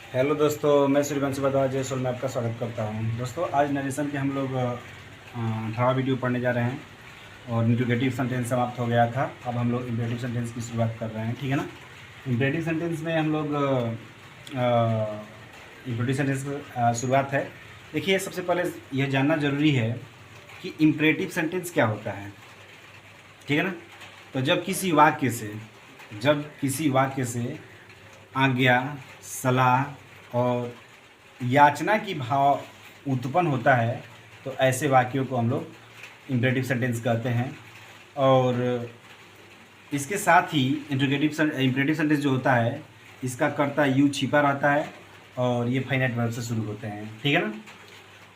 Hello दोस्तों, मैं सूर्यवंशी बदवा जय सोल में आपका स्वागत करता हूं। दोस्तों, आज नरेशन के हम लोग 18वां वीडियो पढ़ने जा रहे हैं और इंट्रोगेटिव सेंटेंस समाप्त हो गया था। अब हम लोग इम्परेटिव सेंटेंस की शुरुआत कर रहे हैं, ठीक है ना। इम्परेटिव सेंटेंस में हम लोग इम्परेटिव सेंटेंस शुरुआत है। देखिए, सबसे पहले यह जानना ज़रूरी है कि इम्परेटिव सेंटेंस क्या होता है, ठीक है ना। तो जब किसी वाक्य से आज्ञा, सलाह और याचना की भाव उत्पन्न होता है तो ऐसे वाक्यों को हम लोग इम्परेटिव सेंटेंस कहते हैं। और इसके साथ ही इम्परेटिव सेंटेंस जो होता है, इसका कर्ता यू छिपा रहता है और ये फाइनाइट वर्ब से शुरू होते हैं, ठीक है ना।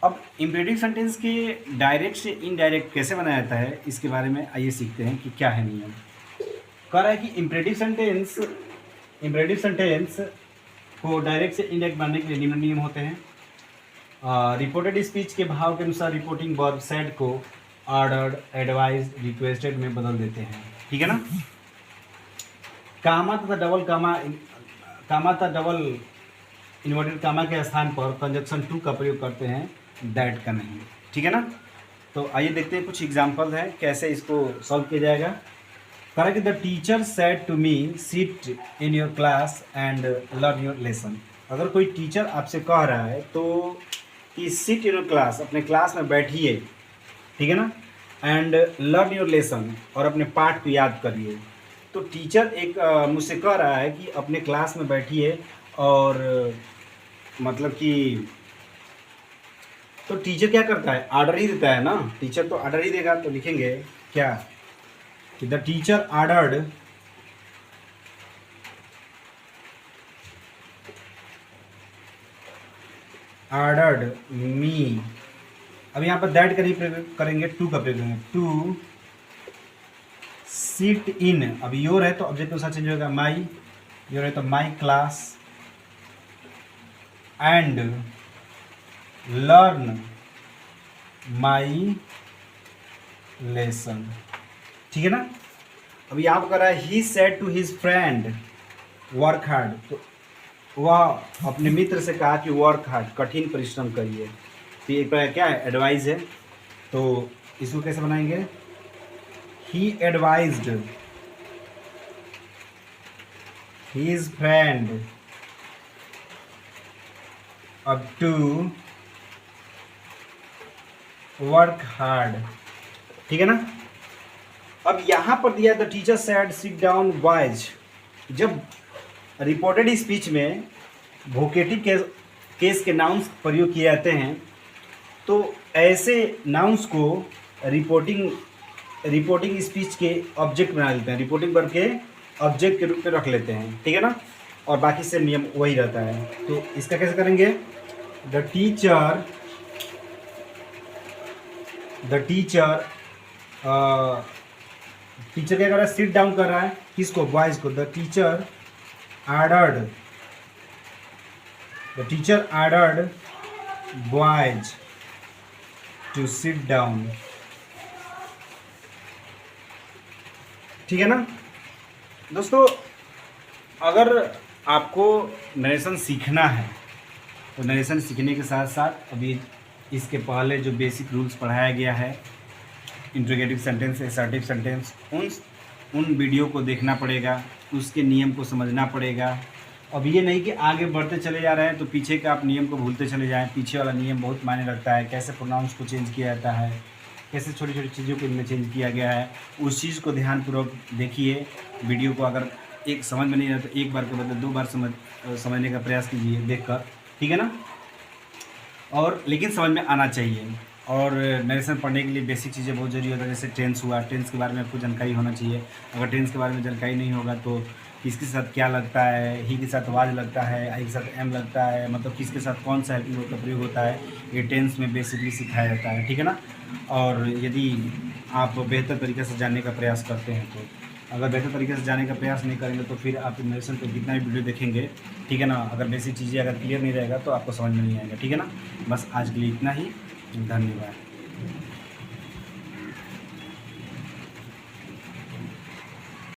अब इम्परेटिव सेंटेंस के डायरेक्ट से इनडायरेक्ट कैसे बनाया जाता है, इसके बारे में आइए सीखते हैं कि क्या है नियम। कह रहा है कि इम्परेटिव सेंटेंस को डायरेक्ट से इनडायरेक्ट बनाने के लिए निम्न नियम होते हैं। रिपोर्टेड स्पीच के भाव के अनुसार रिपोर्टिंग वर्ब सेड को ऑर्डर्ड, एडवाइज, रिक्वेस्टेड में बदल देते हैं, ठीक है ना। कामा तथा डबल इन्वर्टेड कामा के स्थान पर कंजक्शन टू का प्रयोग करते हैं, दैट का नहीं, ठीक है ना। तो आइए देखते हैं, कुछ एग्जाम्पल है कैसे इसको सॉल्व किया जाएगा। Correct, the teacher said to me sit in your class and learn your lesson. अगर कोई टीचर आपसे कह रहा है तो कि सिट इन योर क्लास, अपने क्लास में बैठिए, ठीक है ना, एंड लर्न योर लेसन, और अपने पाठ को याद करिए। तो टीचर एक मुझसे कह रहा है कि अपने क्लास में बैठिए और मतलब कि, तो टीचर क्या करता है, ऑर्डर ही देता है ना। टीचर तो ऑर्डर ही देगा। तो लिखेंगे क्या कि द टीचर ऑर्डर्ड मी। अब यहाँ पर दैट का नहीं प्रयोग करेंगे, टू का प्रयोग करेंगे, टू सिट इन। अब योर है तो ऑब्जेक्ट अनुसार चेंज होगा, माई, योर है तो my class, and learn my lesson, ठीक है ना। अभी आप कर रहा है ही said to his friend work hard. तो वह अपने मित्र से कहा कि वर्क हार्ड, कठिन परिश्रम करिए। तो एक प्रकार क्या है, एडवाइस है। तो इसको कैसे बनाएंगे, ही एडवाइज्ड हिज फ्रेंड अब टू वर्क हार्ड, ठीक है ना। अब यहाँ पर दिया the teacher said sit down boys. जब रिपोर्टेड स्पीच में वोकेटिव केस के नाउन्स प्रयोग किए जाते हैं तो ऐसे नाउन्स को रिपोर्टिंग स्पीच के ऑब्जेक्ट बना लेते हैं, रिपोर्टिंग वर्ब के ऑब्जेक्ट के रूप में रख लेते हैं, ठीक है ना। और बाकी से नियम वही रहता है। तो इसका कैसे करेंगे, द टीचर टीचर क्या कर रहा है, सिट डाउन कर रहा है, किसको, बॉयज को। The teacher ordered boys to sit down, ठीक है ना। दोस्तों, अगर आपको नरेशन सीखना है तो नरेशन सीखने के साथ साथ अभी इसके पहले जो बेसिक रूल्स पढ़ाया गया है, इंट्रोगेटिव सेंटेंस, असर्टिव सेंटेंस, उन वीडियो को देखना पड़ेगा, उसके नियम को समझना पड़ेगा। अब ये नहीं कि आगे बढ़ते चले जा रहे हैं तो पीछे का आप नियम को भूलते चले जाएं। पीछे वाला नियम बहुत मायने रखता है, कैसे प्रोनाउंस को चेंज किया जाता है, कैसे छोटी छोटी चीज़ों को इनमें चेंज किया गया है, उस चीज़ को ध्यानपूर्वक देखिए। वीडियो को अगर एक समझ में नहीं आता तो एक बार के बदले 2 बार समझने का प्रयास कीजिए देखकर, ठीक है ना। और लेकिन समझ में आना चाहिए। और नरेशन पढ़ने के लिए बेसिक चीज़ें बहुत ज़रूरी होता है, जैसे टेंस हुआ, टेंस के बारे में आपको जानकारी होना चाहिए। अगर टेंस के बारे में जानकारी नहीं होगा तो किसके साथ क्या लगता है, ही के साथ वाज लगता है, आई के साथ एम लगता है, मतलब किसके साथ कौन सा हेल्पिंग वर्ब का प्रयोग होता है, ये टेंस में बेसिकली सिखाया जाता है, ठीक है ना। और यदि आप बेहतर तरीके से जानने का प्रयास करते हैं तो, अगर बेहतर तरीके से जानने का प्रयास नहीं करेंगे तो फिर आप नरेशन को जितना भी वीडियो देखेंगे, ठीक है ना, अगर बेसिक चीज़ें अगर क्लियर नहीं रहेगा तो आपको समझ में नहीं आएगा, ठीक है ना। बस आज के लिए इतना ही, धन्यवाद।